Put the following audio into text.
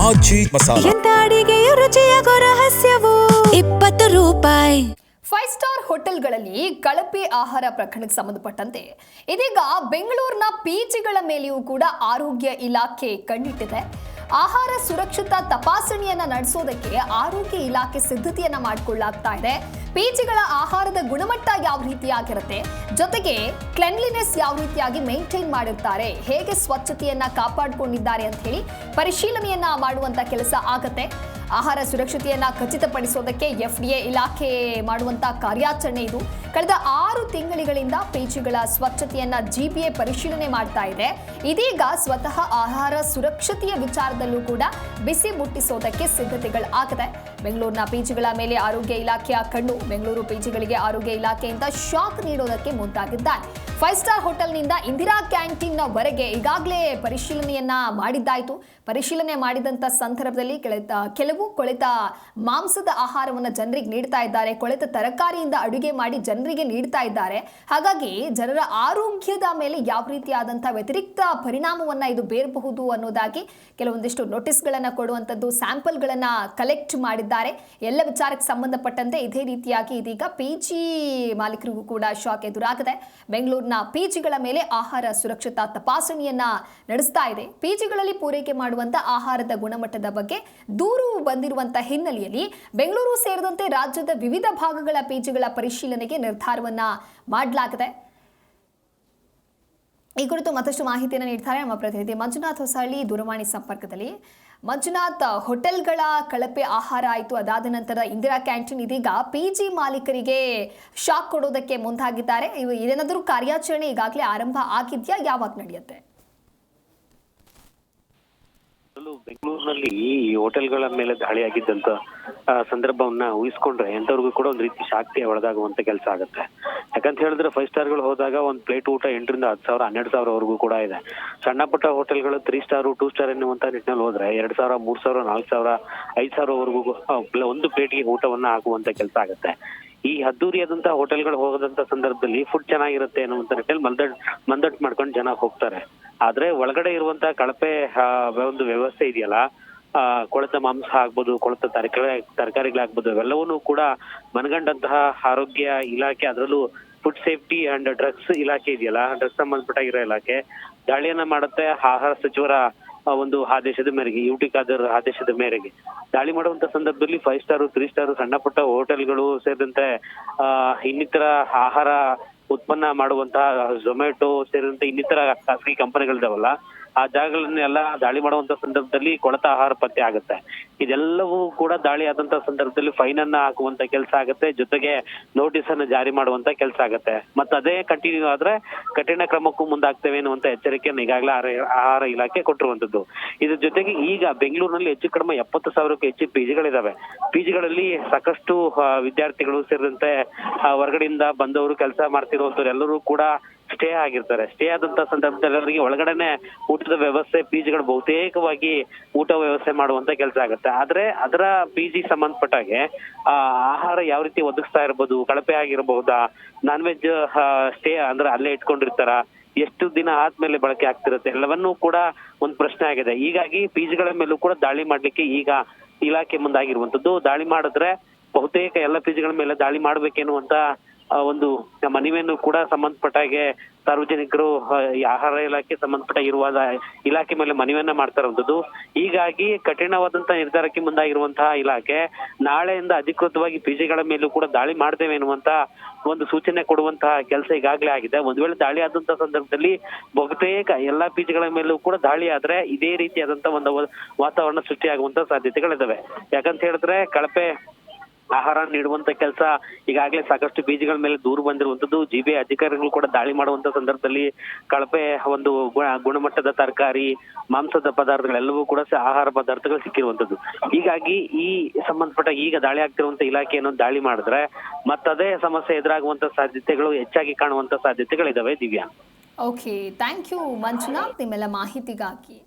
ಆಚಿ ಮಸಾಲ ಎಂತ ಅಡಿಗೆಯ ರುಚಿಯಾಗೋ ರಹಸ್ಯವು 20 ರೂಪಾಯಿ. 5 ಸ್ಟಾರ್ ಹೋಟೆಲ್ಗಳಲ್ಲಿ ಕಳಪೆ ಆಹಾರ ಪ್ರಕರಣಕ್ಕೆ ಸಂಬಂಧಪಟ್ಟಂತೆ ಇದೀಗ ಬೆಂಗಳೂರಿನ ಪಿಜಿಗಳ ಮೇಲೆಯೂ ಕೂಡ ಆರೋಗ್ಯ ಇಲಾಖೆ ಕಣ್ಣಿಟ್ಟಿದೆ. ಆಹಾರ ಸುರಕ್ಷತಾ ತಪಾಸಣೆಯನ್ನ ನಡೆಸೋದಕ್ಕೆ ಆರೋಗ್ಯ ಇಲಾಖೆ ಸಿದ್ಧತೆಯನ್ನ ಮಾಡಿಕೊಳ್ಳಲಾಗ್ತಾ ಇದೆ. ಪಿಜಿಗಳ ಆಹಾರದ ಗುಣಮಟ್ಟ ಯಾವ ರೀತಿಯಾಗಿರುತ್ತೆ, ಜೊತೆಗೆ ಕ್ಲೆನ್ಲಿನೆಸ್ ಯಾವ ರೀತಿಯಾಗಿ ಮೇಂಟೈನ್ ಮಾಡಿರ್ತಾರೆ, ಹೇಗೆ ಸ್ವಚ್ಛತೆಯನ್ನ ಕಾಪಾಡಿಕೊಂಡಿದ್ದಾರೆ ಅಂತ ಹೇಳಿ ಪರಿಶೀಲನೆಯನ್ನ ಮಾಡುವಂತ ಕೆಲಸ ಆಗತ್ತೆ. ಆಹಾರ ಸುರಕ್ಷತೆಯನ್ನ ಖಚಿತಪಡಿಸೋದಕ್ಕೆ FDA ಇಲಾಖೆ ಮಾಡುವಂತ ಕಾರ್ಯಾಚರಣೆ ಇದು. ಕಳೆದ 6 ತಿಂಗಳಿಂದ ಪಿಜಿಗಳ ಸ್ವಚ್ಛತೆಯನ್ನ GBA ಪರಿಶೀಲನೆ ಮಾಡ್ತಾ ಇದೆ. ಇದೀಗ ಸ್ವತಃ ಆಹಾರ ಸುರಕ್ಷತೆಯ ವಿಚಾರದಲ್ಲೂ ಕೂಡ ಬಿಸಿ ಮುಟ್ಟಿಸೋದಕ್ಕೆ ಸಿದ್ಧತೆಗಳು ಆಗಿದೆ. ಬೆಂಗಳೂರಿನ ಪಿಜಿಗಳ ಮೇಲೆ ಆರೋಗ್ಯ ಇಲಾಖೆಯ ಕಣ್ಣು. ಬೆಂಗಳೂರು ಪಿಜಿಗಳಿಗೆ ಆರೋಗ್ಯ ಇಲಾಖೆಯಿಂದ ಶಾಕ್ ನೀಡೋದಕ್ಕೆ ಮುಂದಾಗಿದ್ದಾರೆ. 5 ಸ್ಟಾರ್ ಹೋಟೆಲ್ನಿಂದ ಇಂದಿರಾ ಕ್ಯಾಂಟೀನ್ ವರೆಗೆ ಈಗಾಗಲೇ ಪರಿಶೀಲನೆಯನ್ನ ಮಾಡಿದ್ದಾಯಿತು. ಪರಿಶೀಲನೆ ಮಾಡಿದಂತ ಸಂದರ್ಭದಲ್ಲಿ ಕೆಲವು ಕೊಳೆತ ಮಾಂಸದ ಆಹಾರವನ್ನು ಜನರಿಗೆ ನೀಡ್ತಾ ಇದ್ದಾರೆ, ಕೊಳೆತ ತರಕಾರಿಯಿಂದ ಅಡುಗೆ ಮಾಡಿ ಜನರಿಗೆ ನೀಡ್ತಾ ಇದ್ದಾರೆ. ಹಾಗಾಗಿ ಜನರ ಆರೋಗ್ಯದ ಮೇಲೆ ಯಾವ ರೀತಿಯಾದಂತಹ ವ್ಯತಿರಿಕ್ತ ಪರಿಣಾಮವನ್ನ ಇದು ಬೀರಬಹುದು ಅನ್ನೋದಾಗಿ ಕೆಲವೊಂದಿಷ್ಟು ನೋಟಿಸ್ಗಳನ್ನ ಕೊಡುವಂಥದ್ದು, ಸ್ಯಾಂಪಲ್ಗಳನ್ನ ಕಲೆಕ್ಟ್ ಮಾಡಿದ್ದಾರೆ. ಎಲ್ಲ ವಿಚಾರಕ್ಕೆ ಸಂಬಂಧಪಟ್ಟಂತೆ ಇದೇ ರೀತಿಯಾಗಿ ಇದೀಗ ಪಿಜಿ ಮಾಲೀಕರಿಗೂ ಕೂಡ ಶಾಕ್ ಎದುರಾಗಿದೆ. ಬೆಂಗಳೂರಿನ ಪಿಜಿಗಳ ಮೇಲೆ ಆಹಾರ ಸುರಕ್ಷತಾ ತಪಾಸಣೆಯನ್ನ ನಡೆಸ್ತಾ ಇದೆ. ಪಿಜಿಗಳಲ್ಲಿ ಪೂರೈಕೆ ಮಾಡುವಂತ ಆಹಾರದ ಗುಣಮಟ್ಟದ ಬಗ್ಗೆ ದೂರು ಬಂದಿರುವಂತಹ ಹಿನ್ನೆಲೆಯಲ್ಲಿ ಬೆಂಗಳೂರು ಸೇರಿದಂತೆ ರಾಜ್ಯದ ವಿವಿಧ ಭಾಗಗಳ ಪಿಜಿಗಳ ಪರಿಶೀಲನೆಗೆ ನಿರ್ಧಾರವನ್ನ ಮಾಡಲಾಗಿದೆ. ಈ ಕುರಿತು ಮತ್ತಷ್ಟು ಮಾಹಿತಿಯನ್ನು ನೀಡ್ತಾರೆ ನಮ್ಮ ಪ್ರತಿನಿಧಿ ಮಂಜುನಾಥ್ ಹೊಸಳ್ಳಿ ದೂರವಾಣಿ ಸಂಪರ್ಕದಲ್ಲಿ. ಮಂಜುನಾಥ್, ಹೋಟೆಲ್ಗಳ ಕಳಪೆ ಆಹಾರ ಆಯಿತು, ಅದಾದ ನಂತರ ಇಂದಿರಾ ಕ್ಯಾಂಟೀನ್ ಇದೀಗ ಪಿಜಿ ಮಾಲೀಕರಿಗೆ ಶಾಕ್ ಕೊಡೋದಕ್ಕೆ ಮುಂದಾಗಿದ್ದಾರೆ. ಇದೇನಾದರೂ ಕಾರ್ಯಾಚರಣೆ ಈಗಾಗಲೇ ಆರಂಭ ಆಗಿದೆಯಾ, ಯಾವಾಗ ನಡೆಯುತ್ತೆ? ಬೆಂಗಳೂರಿನಲ್ಲಿ ಈ ಹೋಟೆಲ್ಗಳ ಮೇಲೆ ದಾಳಿ ಆಗಿದ್ದಂತ ಸಂದರ್ಭವನ್ನ ಊಹಿಸ್ಕೊಂಡ್ರೆ ಎಂತವ್ರಿಗೂ ಕೂಡ ಒಂದ್ ರೀತಿ ಶಾಕ್ತಿಯ ಒಳಗಾಗುವಂತ ಕೆಲಸ ಆಗುತ್ತೆ. ಯಾಕಂತ ಹೇಳಿದ್ರೆ 5 ಸ್ಟಾರ್ಗಳು ಹೋದಾಗ ಒಂದ್ ಪ್ಲೇಟ್ ಊಟ 8 ರಿಂದ 10,000 12,000ವರೆಗೂ ಕೂಡ ಇದೆ. ಸಣ್ಣ ಪುಟ್ಟ ಹೋಟೆಲ್ಗಳು 3 ಸ್ಟಾರ್ 2 ಸ್ಟಾರ್ ಎನ್ನುವಂತ ನಿಟ್ಟಿನಲ್ಲಿ ಹೋದ್ರೆ 2,000 3,000 4,000 5,000ವರೆಗೂ ಒಂದು ಪ್ಲೇಟ್ಗೆ ಊಟವನ್ನ ಹಾಕುವಂತ ಕೆಲಸ ಆಗುತ್ತೆ. ಈ ಅದ್ದೂರಿಯಾದಂತಹ ಹೋಟೆಲ್ಗಳು ಹೋಗದಂತ ಸಂದರ್ಭದಲ್ಲಿ ಫುಡ್ ಚೆನ್ನಾಗಿರುತ್ತೆ ಅನ್ನುವಂತ ನಿಟ್ಟಿನಲ್ಲಿ ಮಂದಟ್ ಮಾಡ್ಕೊಂಡು ಜನ ಹೋಗ್ತಾರೆ. ಆದ್ರೆ ಒಳಗಡೆ ಇರುವಂತಹ ಕಳಪೆ ಒಂದು ವ್ಯವಸ್ಥೆ ಇದೆಯಲ್ಲ, ಕೊಳೆತ ಮಾಂಸ ಆಗ್ಬೋದು, ಕೊಳೆತ ತರಕಾರಿಗಳಾಗ್ಬೋದು, ಅವೆಲ್ಲವನ್ನೂ ಕೂಡ ಮನಗಂಡಂತಹ ಆರೋಗ್ಯ ಇಲಾಖೆ, ಅದರಲ್ಲೂ ಫುಡ್ ಸೇಫ್ಟಿ ಅಂಡ್ ಡ್ರಗ್ಸ್ ಇಲಾಖೆ ಇದೆಯಲ್ಲ, ಡ್ರಗ್ಸ್ ಸಂಬಂಧಪಟ್ಟಾಗಿರೋ ಇಲಾಖೆ ದಾಳಿಯನ್ನ ಮಾಡುತ್ತೆ. ಆಹಾರ ಸಚಿವರ ಒಂದು ಆದೇಶದ ಮೇರೆಗೆ, UT ಖಾದರ್ ಆದೇಶದ ಮೇರೆಗೆ ದಾಳಿ ಮಾಡುವಂತ ಸಂದರ್ಭದಲ್ಲಿ 5 ಸ್ಟಾರ್ 3 ಸ್ಟಾರ್ ಸಣ್ಣ ಪುಟ್ಟ ಹೋಟೆಲ್ಗಳು ಸೇರಿದಂತೆ ಇನ್ನಿತರ ಆಹಾರ ಉತ್ಪನ್ನ ಮಾಡುವಂತಹ ಝೊಮ್ಯಾಟೊ ಸೇರಿದಂತೆ ಇನ್ನಿತರ ಖಾಸಗಿ ಕಂಪನಿಗಳಿದಾವಲ್ಲ, ಆ ಜಾಗಗಳನ್ನೆಲ್ಲ ದಾಳಿ ಮಾಡುವಂತ ಸಂದರ್ಭದಲ್ಲಿ ಕೊಳೆತ ಆಹಾರ ಪತ್ತೆ ಆಗುತ್ತೆ. ಇದೆಲ್ಲವೂ ಕೂಡ ದಾಳಿ ಆದಂತ ಸಂದರ್ಭದಲ್ಲಿ ಫೈನ್ ಅನ್ನ ಹಾಕುವಂತ ಕೆಲಸ ಆಗುತ್ತೆ, ಜೊತೆಗೆ ನೋಟಿಸ್ ಅನ್ನ ಜಾರಿ ಮಾಡುವಂತ ಕೆಲಸ ಆಗುತ್ತೆ. ಮತ್ತೆ ಅದೇ ಕಂಟಿನ್ಯೂ ಆದ್ರೆ ಕಠಿಣ ಕ್ರಮಕ್ಕೂ ಮುಂದಾಗ್ತೇವೆ ಅನ್ನುವಂತ ಎಚ್ಚರಿಕೆಯನ್ನು ಈಗಾಗಲೇ ಆಹಾರ ಇಲಾಖೆ ಕೊಟ್ಟಿರುವಂತದ್ದು. ಇದ್ರ ಜೊತೆಗೆ ಈಗ ಬೆಂಗಳೂರಿನಲ್ಲಿ ಹೆಚ್ಚು ಕಡಿಮೆ 70,000ಕ್ಕೂ ಹೆಚ್ಚು ಪಿಜಿಗಳಿದಾವೆ. ಪಿಜಿಗಳಲ್ಲಿ ಸಾಕಷ್ಟು ವಿದ್ಯಾರ್ಥಿಗಳು ಸೇರಿದಂತೆ ಹೊರಗಡೆಯಿಂದ ಬಂದವರು, ಕೆಲಸ ಮಾಡ್ತಿರುವಂತವ್ರು ಎಲ್ಲರೂ ಕೂಡ ಸ್ಟೇ ಆಗಿರ್ತಾರೆ. ಸ್ಟೇ ಆದಂತ ಸಂದರ್ಭದಲ್ಲಿ ಅವರಿಗೆ ಒಳಗಡೆನೆ ಊಟದ ವ್ಯವಸ್ಥೆ, ಪಿಜಿಗಳು ಬಹುತೇಕವಾಗಿ ಊಟ ವ್ಯವಸ್ಥೆ ಮಾಡುವಂತ ಕೆಲಸ ಆಗುತ್ತೆ. ಆದ್ರೆ ಅದರ ಪಿಜಿ ಸಂಬಂಧಪಟ್ಟಾಗೆ ಆಹಾರ ಯಾವ ರೀತಿ ಒದಗಿಸ್ತಾ ಇರ್ಬೋದು, ಕಳಪೆ ಆಗಿರಬಹುದಾ, ನಾನ್ ವೆಜ್ ಸ್ಟೇ ಅಂದ್ರೆ ಅಲ್ಲೇ ಇಟ್ಕೊಂಡಿರ್ತಾರ, ಎಷ್ಟು ದಿನ ಆದ್ಮೇಲೆ ಬಳಕೆ ಆಗ್ತಿರುತ್ತೆ, ಎಲ್ಲವನ್ನೂ ಕೂಡ ಒಂದ್ ಪ್ರಶ್ನೆ ಆಗಿದೆ. ಹೀಗಾಗಿ ಪಿಜಿಗಳ ಮೇಲೂ ಕೂಡ ದಾಳಿ ಮಾಡ್ಲಿಕ್ಕೆ ಈಗ ಇಲಾಖೆ ಮುಂದಾಗಿರುವಂತದ್ದು. ದಾಳಿ ಮಾಡಿದ್ರೆ ಬಹುತೇಕ ಎಲ್ಲ ಪಿಜಿಗಳ ಮೇಲೆ ದಾಳಿ ಮಾಡ್ಬೇಕೇನುವಂತ ಒಂದು ಮನವಿಯನ್ನು ಕೂಡ ಸಂಬಂಧಪಟ್ಟಾಗೆ ಸಾರ್ವಜನಿಕರು ಆಹಾರ ಇಲಾಖೆ ಸಂಬಂಧಪಟ್ಟ ಇಲಾಖೆ ಮೇಲೆ ಮನವಿಯನ್ನ ಮಾಡ್ತಾ ಇರುವಂತದ್ದು. ಹೀಗಾಗಿ ಕಠಿಣವಾದಂತ ನಿರ್ಧಾರಕ್ಕೆ ಮುಂದಾಗಿರುವಂತಹ ಇಲಾಖೆ ನಾಳೆಯಿಂದ ಅಧಿಕೃತವಾಗಿ ಪಿಜಿಗಳ ಮೇಲೂ ಕೂಡ ದಾಳಿ ಮಾಡ್ತೇವೆ ಎನ್ನುವಂತ ಒಂದು ಸೂಚನೆ ಕೊಡುವಂತಹ ಕೆಲಸ ಈಗಾಗಲೇ ಆಗಿದೆ. ಒಂದ್ ವೇಳೆ ದಾಳಿ ಆದಂತ ಸಂದರ್ಭದಲ್ಲಿ ಬಹುತೇಕ ಎಲ್ಲಾ ಪಿಜಿಗಳ ಮೇಲೂ ಕೂಡ ದಾಳಿ ಆದ್ರೆ ಇದೇ ರೀತಿಯಾದಂತ ಒಂದು ವಾತಾವರಣ ಸೃಷ್ಟಿಯಾಗುವಂತ ಸಾಧ್ಯತೆಗಳಿದಾವೆ. ಯಾಕಂತ ಹೇಳಿದ್ರೆ ಕಳಪೆ ಆಹಾರ ನೀಡುವಂತ ಕೆಲಸ ಈಗಾಗಲೇ ಸಾಕಷ್ಟು ಪಿಜಿಗಳ ಮೇಲೆ ದೂರು ಬಂದಿರುವಂತದ್ದು. GBA ಅಧಿಕಾರಿಗಳು ಕೂಡ ದಾಳಿ ಮಾಡುವಂತ ಸಂದರ್ಭದಲ್ಲಿ ಕಳಪೆ ಒಂದು ಗುಣಮಟ್ಟದ ತರಕಾರಿ, ಮಾಂಸದ ಪದಾರ್ಥಗಳೆಲ್ಲವೂ ಕೂಡ ಆಹಾರ ಪದಾರ್ಥಗಳು ಸಿಕ್ಕಿರುವಂತದ್ದು. ಹೀಗಾಗಿ ಈ ಸಂಬಂಧಪಟ್ಟ ಈಗ ದಾಳಿ ಆಗ್ತಿರುವಂತ ಇಲಾಖೆಯನ್ನು ದಾಳಿ ಮಾಡಿದ್ರೆ ಮತ್ತದೇ ಸಮಸ್ಯೆ ಎದುರಾಗುವಂತ ಸಾಧ್ಯತೆಗಳು ಹೆಚ್ಚಾಗಿ ಕಾಣುವಂತ ಸಾಧ್ಯತೆಗಳಿದಾವೆ. Divya. Okay, thank you Manjunath ನಿಮ್ಮೆಲ್ಲ ಮಾಹಿತಿಗಾಗಿ.